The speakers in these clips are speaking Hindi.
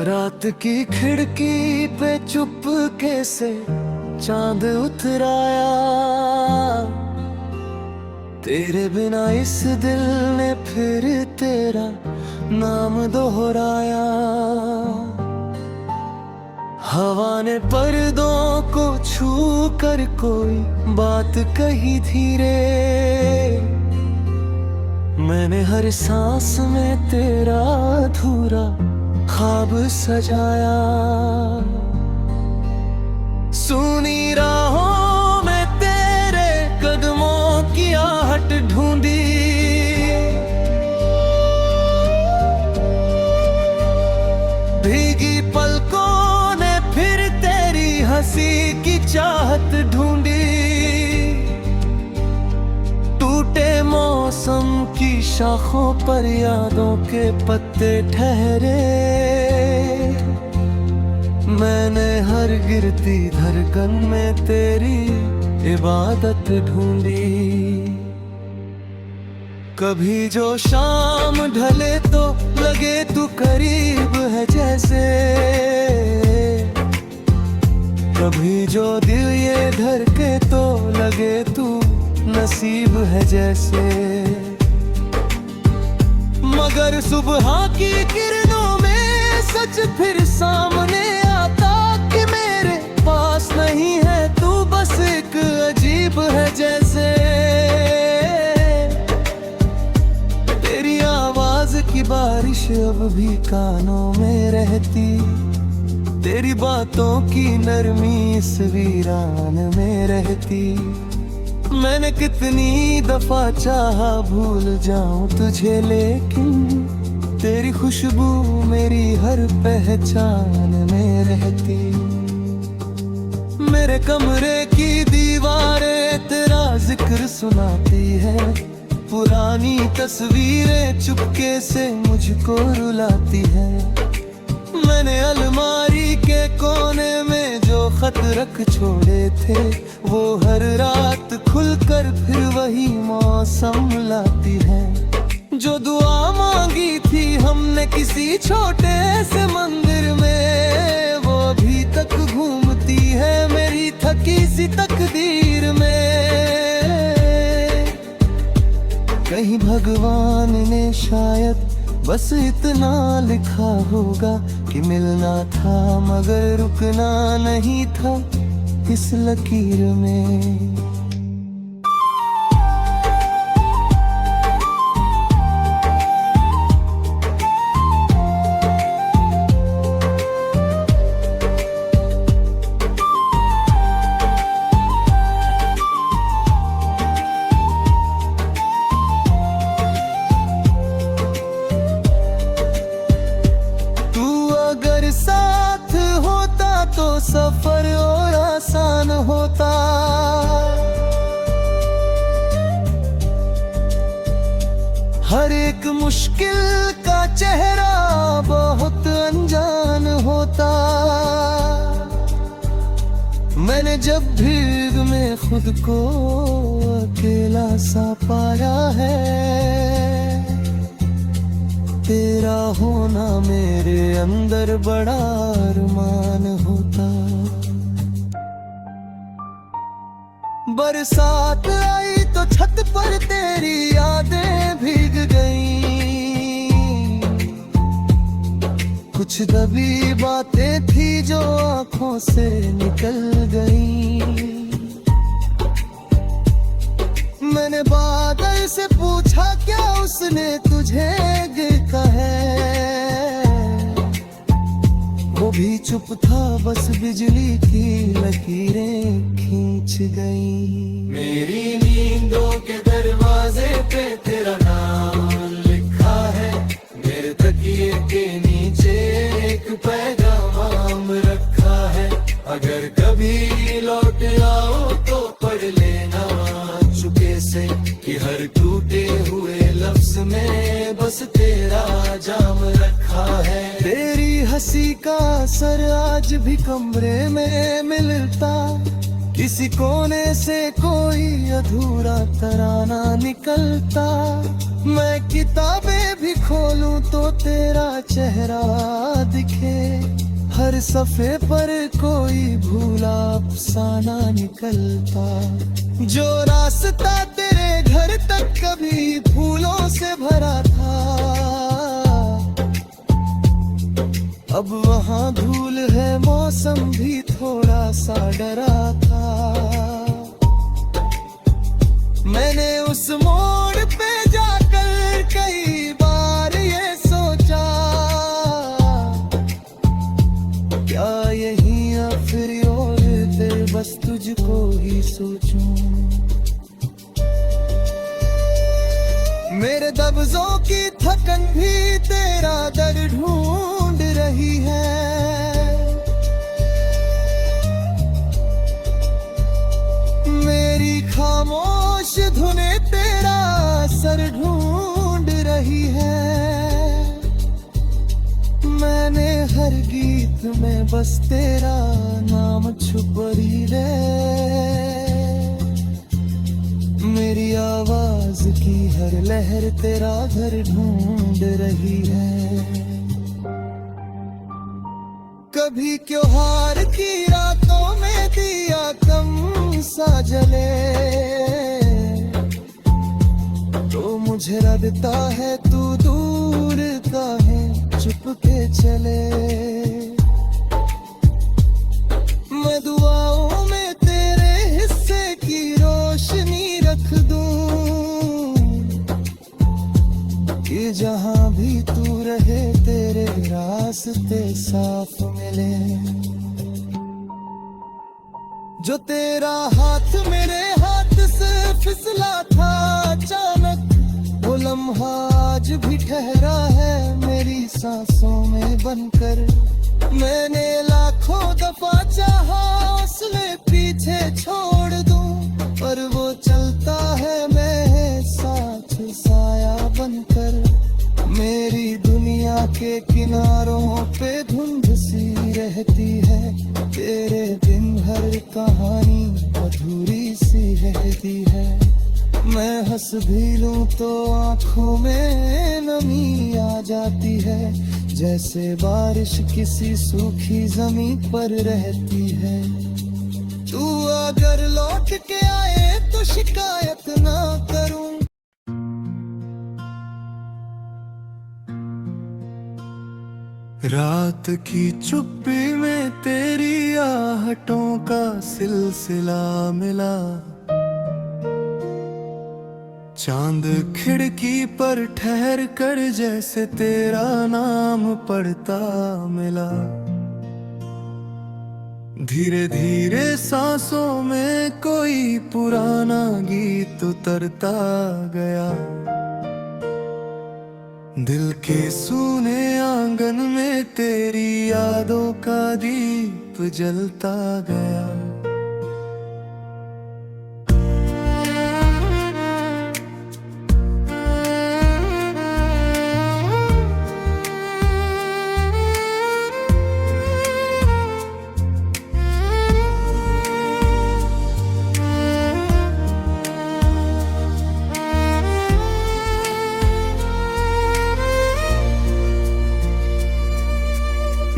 रात की खिड़की पे चुपके से चांद उतर आया। तेरे बिना इस दिल ने फिर तेरा नाम दोहराया। हवा ने पर्दों को छू कर कोई बात कही धीरे। मैंने हर सांस में तेरा अधूरा ख्वाब सजाया। सुनी राहों में तेरे कदमों की आहट ढूंढी। भीगी पलकों ने फिर तेरी हंसी की चाहत ढूंढी। टूटे मौसम की शाखों पर यादों के पत्ते ठहरे। मैंने हर गिरती धड़कन में तेरी इबादत ढूंढी। कभी जो शाम ढले तो लगे तू करीब है जैसे। कभी जो दिल ये धड़के तो लगे तू नसीब है जैसे। मगर सुबह की किरणों में सच फिर सामने आता कि मेरे पास नहीं है तू, बस एक अजीब है जैसे। तेरी आवाज की बारिश अब भी कानों में रहती। तेरी बातों की नरमी इस वीरान में रहती। मैंने कितनी दफा चाहा भूल जाऊं तुझे, लेकिन तेरी खुशबू मेरी हर पहचान में रहती। मेरे कमरे की दीवारें तेरा जिक्र सुनाती है। पुरानी तस्वीरें चुपके से मुझको रुलाती है। मैंने अलमारी के कोने में जो खत रख छोड़े थे, वो हर रात खुलकर फिर वही मौसम लाती है। जो दुआ मांगी थी हमने किसी छोटे से मंदिर में, वो अभी तक घूमती है मेरी थकी सी तकदीर में। कहीं भगवान ने शायद बस इतना लिखा होगा कि मिलना था मगर रुकना नहीं था इस लकीर में। साथ होता तो सफर और आसान होता। हर एक मुश्किल का चेहरा बहुत अनजान होता। मैंने जब भीड़ में खुद को अकेला सा पाया है, तेरा होना मेरे अंदर बड़ा अरमान होता। बरसात आई तो छत पर तेरी यादें भीग गईं। कुछ दबी बातें थी जो आंखों से निकल गईं। मैंने बादल से पूछा क्या उसने तुझे देखा है। वो भी चुप था, बस बिजली की लकीरें खींच गई। मेरी नींदों के दरवाजे पे तेरा नाम लिखा है। मेरे तकिए के नीचे एक पैगाम रखा है। अगर कभी लौट आओ तो पढ़ लेना चुपके से कि हर टूटे हुए लफ्ज में बस तेरा जाम रखा है। तेरी हंसी का असर आज भी कमरे में मिलता। किसी कोने से कोई अधूरा तराना निकलता। मैं किताबें भी खोलूं तो तेरा चेहरा दिखे, हर सफ़े पर कोई भूला अफसाना निकलता। जो रास्ता तेरे घर तक कभी फूलों से भरा था, अब वहाँ धूल है, मौसम भी थोड़ा सा डरा था। मैंने उस मोड़ पे जाकर कई बार ये सोचा, क्या यही या फिर और फिर बस तुझको ही सोचूं। मेरे दब्ज़ों की थकन भी तेरा दर ढूंढ रही है, मेरी खामोश धुनें तेरा सर ढूंढ रही है। मैंने हर गीत में बस तेरा नाम छुप रही है, मेरी आवाज की हर लहर तेरा घर ढूंढ रही है। कभी त्योहार की रातों में दिया कम सा जले, तो मुझे लगता है तू दूर का है, चुप के चले। मैं दुआओं में तेरे हिस्से की रोशनी रख दूं, कि जहां भी तू रहे तेरे रास्ते साफ मिले। जो तेरा हाथ मेरे हाथ से फिसला था अचानक, वो लम्हा आज भी ठहरा है मेरी सांसों में बनकर। मैंने लाखों दफा चाहा हौसले पीछे छोड़ दूं, पर वो चलता है मैं साथ साया बनकर। मेरी दुनिया के किनारों पे धुंध सी रहती है, तेरे बिन हर कहानी अधूरी सी रहती है। मैं हंस भी लूं तो आंखों में नमी आ जाती है, जैसे बारिश किसी सूखी जमीन पर रहती है। तू अगर लौट के आए तो शिकायत ना करूं। रात की चुप्पी में तेरी आहटों का सिलसिला मिला, चांद खिड़की पर ठहर कर जैसे तेरा नाम पढ़ता मिला। धीरे धीरे सांसों में कोई पुराना गीत उतरता गया, दिल के सूने आंगन में तेरी यादों का दीप जलता गया।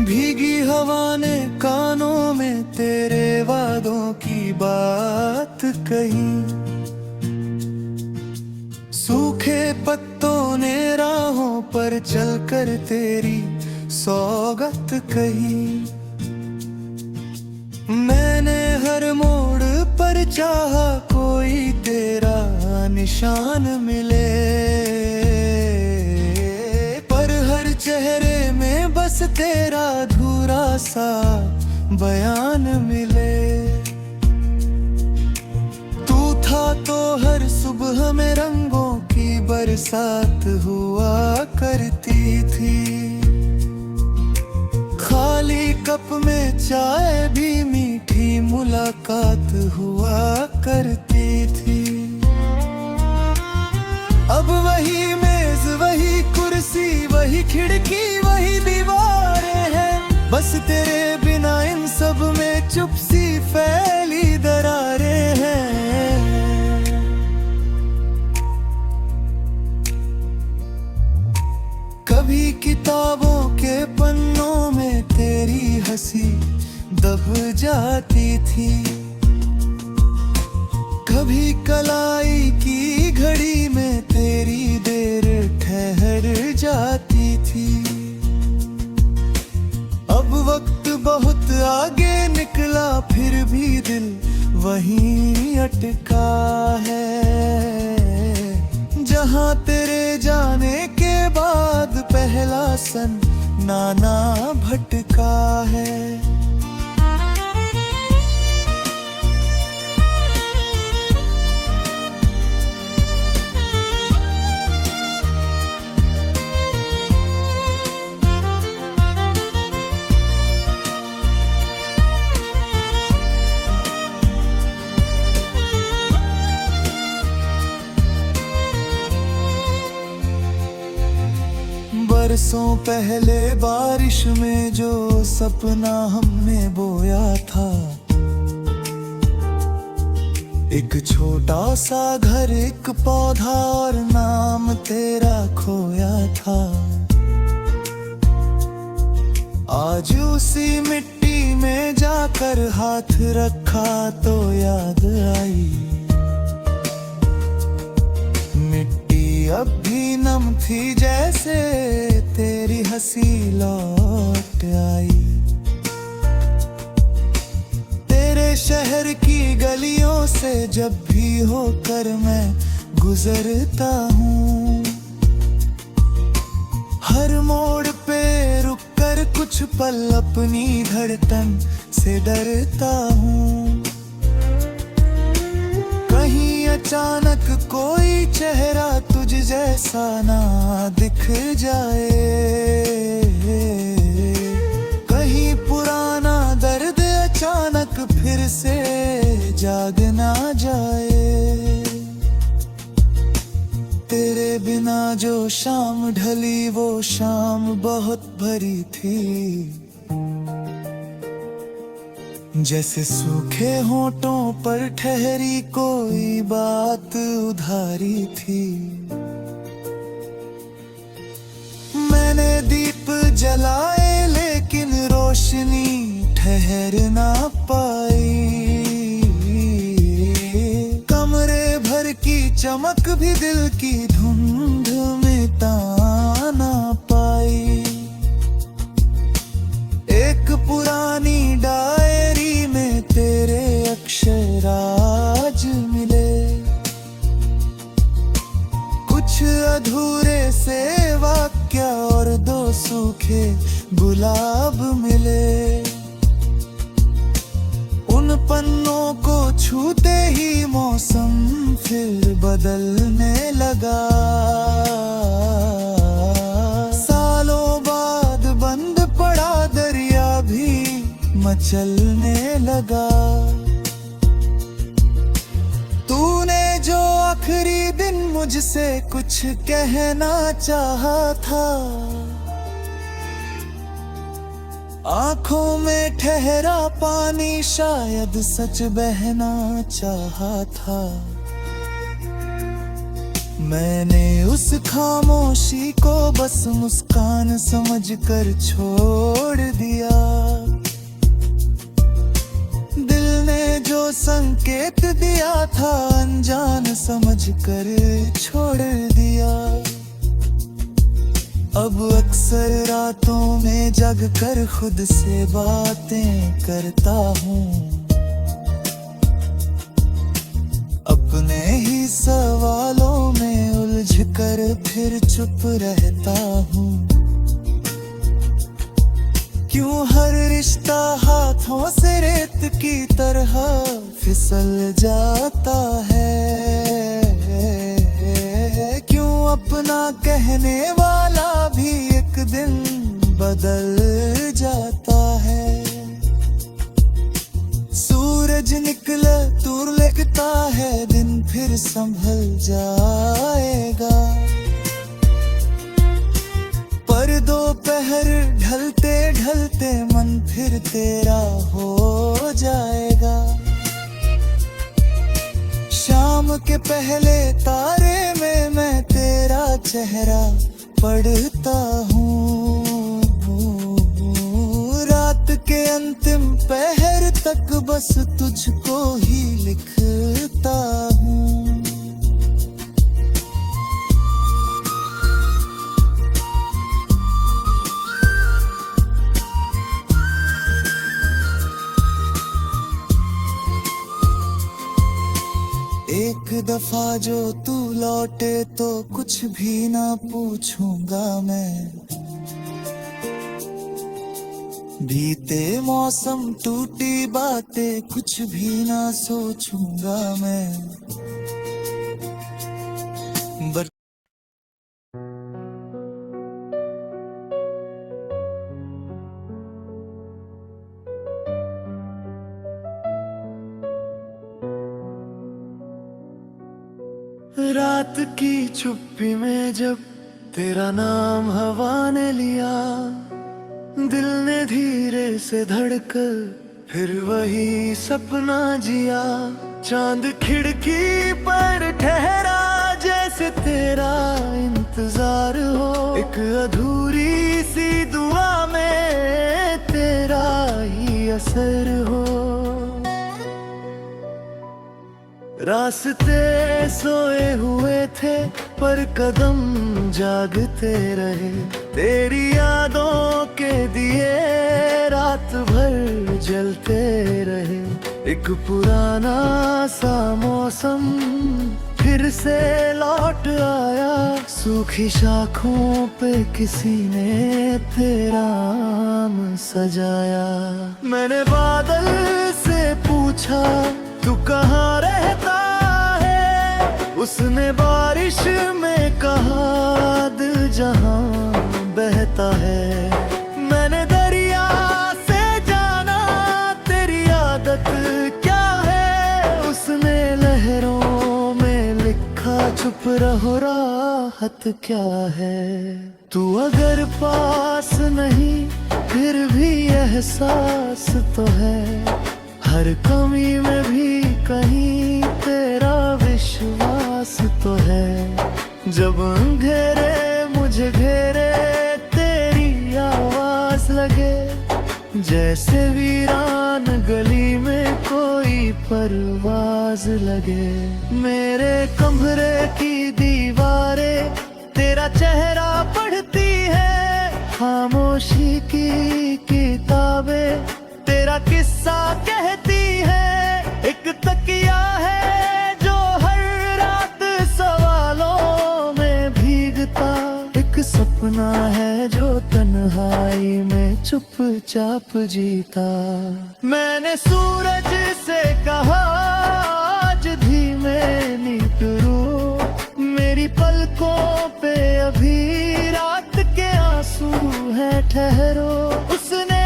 भीगी हवा ने कानों में तेरे वादों की बात कही, सूखे पत्तों ने राहों पर चलकर तेरी सौगत कही। मैंने हर मोड़ पर चाहा कोई तेरा निशान मिले, पर हर चेहरे में बस तेरा अधूरा सा बयान मिले। तू था तो हर सुबह में रंगों की बरसात हुआ करती थी, खाली कप में चाय भी मीठी मुलाकात हुआ करती थी। अब वही मेज वही कुर्सी वही खिड़की वही दीवारें हैं, बस तेरे बिना इन सब में चुप सी फैली दरारें हैं। कभी किताबों के पन्नों में तेरी हंसी दब जाती थी, कभी कलाई की घड़ी में तेरी देर ठहर जाती थी। अब वक्त बहुत आगे निकला फिर भी दिल वहीं अटका है, जहां तेरे जाने के बाद पहला सन्नाटा भटका है। बरसों पहले बारिश में जो सपना हमने बोया था, एक छोटा सा घर एक पौधा और नाम तेरा खोया था। आज उसी मिट्टी में जाकर हाथ रखा तो याद आई, मिट्टी अब भी नम थी जैसे तेरी हंसी लौट आई। तेरे शहर की गलियों से जब भी होकर मैं गुजरता हूँ, हर मोड़ पे रुक कर कुछ पल अपनी धड़कन से डरता हूँ। कहीं अचानक कोई चेहरा तुझ जैसा ना दिख जाए, कहीं पुराना दर्द अचानक फिर से जाग ना जाए। तेरे बिना जो शाम ढली वो शाम बहुत भरी थी, जैसे सूखे होठों पर ठहरी कोई बात उधारी थी। मैंने दीप जलाए लेकिन रोशनी ठहर ना पाई, कमरे भर की चमक भी दिल की धुंध मिटा ना पाई। एक पुरानी डायरी में तेरे अक्षर आज मिले, कुछ अधूरे से वाक्य और दो सूखे गुलाब मिले। उन पन्नों को छूते ही मौसम फिर बदलने लगा, सालों बाद बंद पड़ा दरिया भी मचलने लगा। तूने जो आखिरी दिन मुझसे कुछ कहना चाहा था, आंखों में ठहरा पानी शायद सच बहना चाहा था। मैंने उस खामोशी को बस मुस्कान समझकर छोड़ दिया, दिल ने जो संकेत दिया था अनजान समझकर छोड़ दिया। अब अक्सर रातों में जग कर खुद से बातें करता हूँ, अपने ही सवालों में उलझ कर फिर चुप रहता हूँ। क्यों हर रिश्ता हाथों से रेत की तरह फिसल जाता है, क्यों अपना कहने वाला भी एक दिन बदल जाता है। सूरज निकले दूर लगता है दिन फिर संभल जाएगा, पर दोपहर ढलते ढलते मन फिर तेरा हो जाएगा। शाम के पहले तारे में मैं तेरा चेहरा पढ़ता हूँ, रात के अंतिम पहर तक बस तुझको ही लिखता हूँ। एक दफा जो तू लौटे तो कुछ भी ना पूछूंगा मैं, बीते मौसम टूटी बातें कुछ भी ना सोचूंगा मैं। बट रात की चुप्पी में जब तेरा नाम हवा ने लिया, दिल ने धीरे से धड़कर फिर वही सपना जिया। चांद खिड़की पर ठहरा जैसे तेरा इंतजार हो, एक अधूरी सी दुआ में तेरा ही असर हो। रास्ते सोए हुए थे पर कदम जागते रहे, तेरी यादों के दिए रात भर जलते रहे। एक पुराना सा मौसम फिर से लौट आया, सूखी शाखों पे किसी ने तेरा नाम सजाया। मैंने बादल से पूछा तू कहाँ रहता है, उसने बारिश में कहा दिल जहाँ बहता है। मैंने दरिया से जाना तेरी आदत क्या है, उसने लहरों में लिखा चुप रहो राहत क्या है। तू अगर पास नहीं फिर भी एहसास तो है, हर कमी में भी कहीं तेरा विश्वास तो है। जब अंधेरे मुझे घेरे तेरी आवाज लगे, जैसे वीरान गली में कोई परवाज लगे। मेरे कमरे की दीवारें तेरा चेहरा पढ़ती है, खामोशी की किताबें तेरा किस्सा कहती है। एक तकिया है जो हर रात सवालों में भीगता, एक सपना है जो तन्हाई में चुपचाप जीता। मैंने सूरज से कहा आज धीमे नींद रो, मेरी पलकों पे अभी रात के आंसू है ठहरो। उसने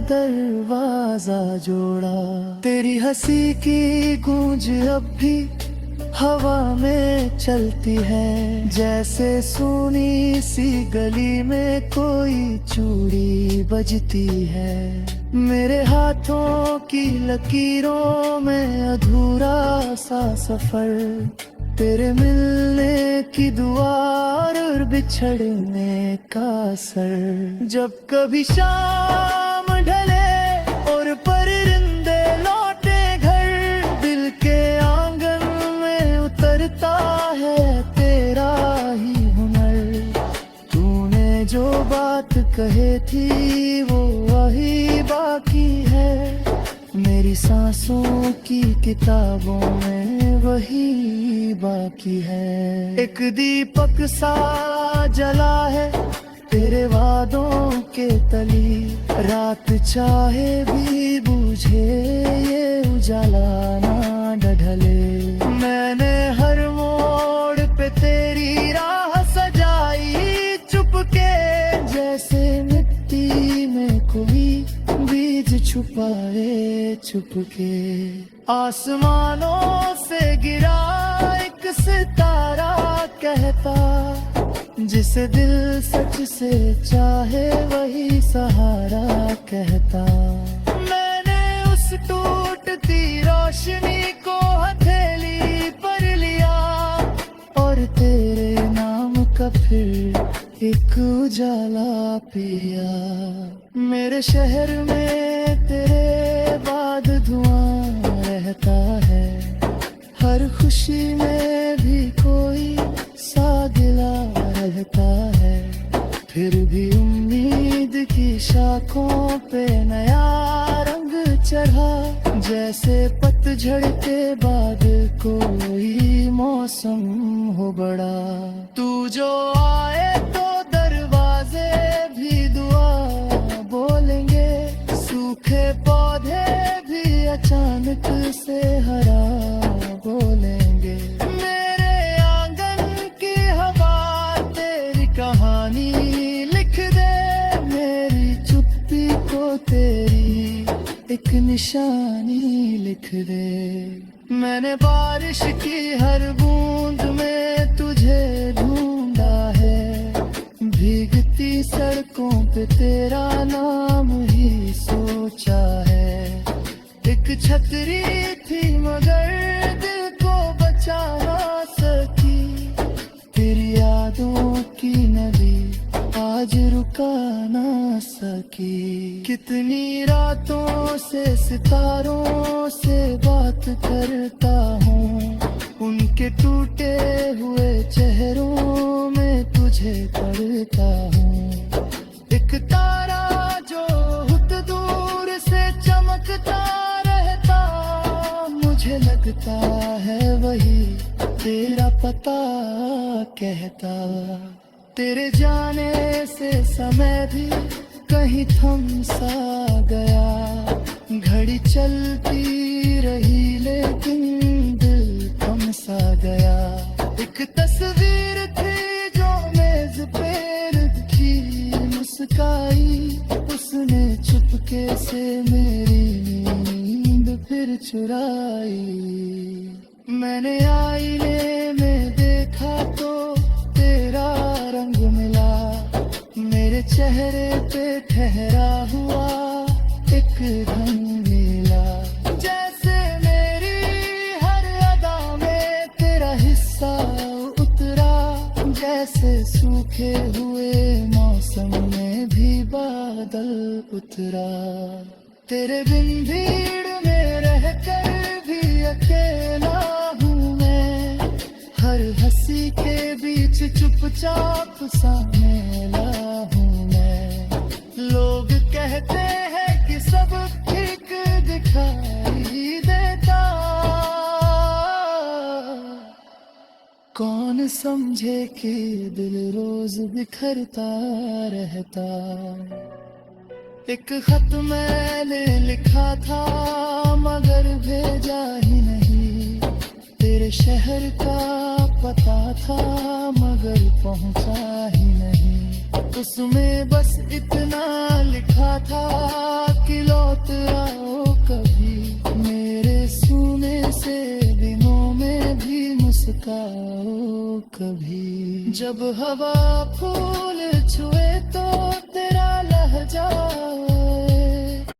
दरवाजा जोड़ा, तेरी हंसी की गूंज अब भी हवा में चलती है, जैसे सुनी सी गली में कोई चूड़ी बजती है। मेरे हाथों की लकीरों में अधूरा सा सफर, तेरे मिलने की दुआ और बिछड़ने का असर। जब कभी शाम ढले और परिंदे लौटे घर, दिल के आंगन में उतरता है तेरा ही हुनर। तूने जो बात कहे थी वो वही बाकी है, मेरी सांसों की किताबों में वही बाकी है। एक दीपक सा जला है तेरे वादों के तली, रात चाहे भी बुझे ये उजाला ना ढले। मैंने हर मोड़ पे तेरी राह सजाई चुपके, जैसे मिट्टी में कोई बीज छुपाए चुपके। आसमानों से गिरा एक सितारा कहता, जिसे दिल सच से चाहे वही सहारा कहता। मैंने उस टूटती रोशनी को हथेली पर लिया और तेरे नाम का फिर एक उजाला पिया। मेरे शहर में तेरे बाद धुआं रहता है, हर खुशी में भी कोई सा गिला रहता है। फिर भी उम्मीद की शाखों पे नया रंग चढ़ा, जैसे पतझड़ के बाद कोई मौसम हो बड़ा। तू जो आए तो दरवाजे भी दुआ बोलेंगे, सूखे पौधे भी अचानक से हरा बोलेंगे। मेरे आंगन की हवा तेरी कहानी लिख दे, मेरी चुप्पी को तेरी एक निशानी लिख दे। मैंने बारिश की हर बूंद में तुझे ढूंढा है, भीगती सड़कों पे तेरा नाम ही सोचा है। एक छतरी थी मगर दिल को बचा ना सकी, तेरी यादों की नदी आज रुका ना सकी। कितनी रातों से सितारों से बात करता हूँ, उनके टूटे हुए चेहरों में तुझे पढ़ता हूँ। एक तारा जो बहुत दूर से चमकता रहता, मुझे लगता है वही तेरा पता कहता। तेरे जाने से समय भी कहीं थम सा गया, घड़ी चलती रही लेकिन दिल थम सा गया। एक तस्वीर थी जो मेज पे रखी, मुस्काई उसने चुपके से मेरी नींद फिर चुराई। मैंने आईने में देखा तो तेरा रंग मिला, मेरे चेहरे पे ठहरा हुआ एक ढंग मिला। जैसे मेरी हर अदा में तेरा हिस्सा उतरा, जैसे सूखे हुए मौसम में भी बादल उतरा। तेरे बिन भीड़ में रहकर भी अकेला हूँ मैं, हर हंसी के बीच चुपचाप सा मेला हूँ मैं। लोग कहते हैं कि सब ठीक दिखाई देता, कौन समझे कि दिल रोज बिखरता रहता। एक खत मैंने लिखा था मगर भेजा ही नहीं, तेरे शहर का पता था मगर पहुंचा ही नहीं। उसमें बस इतना लिखा था कि लौट आओ कभी, मेरे सूने से दिनों में भी मुस्काओ कभी। जब हवा फूल छुए तो तेरा लहजा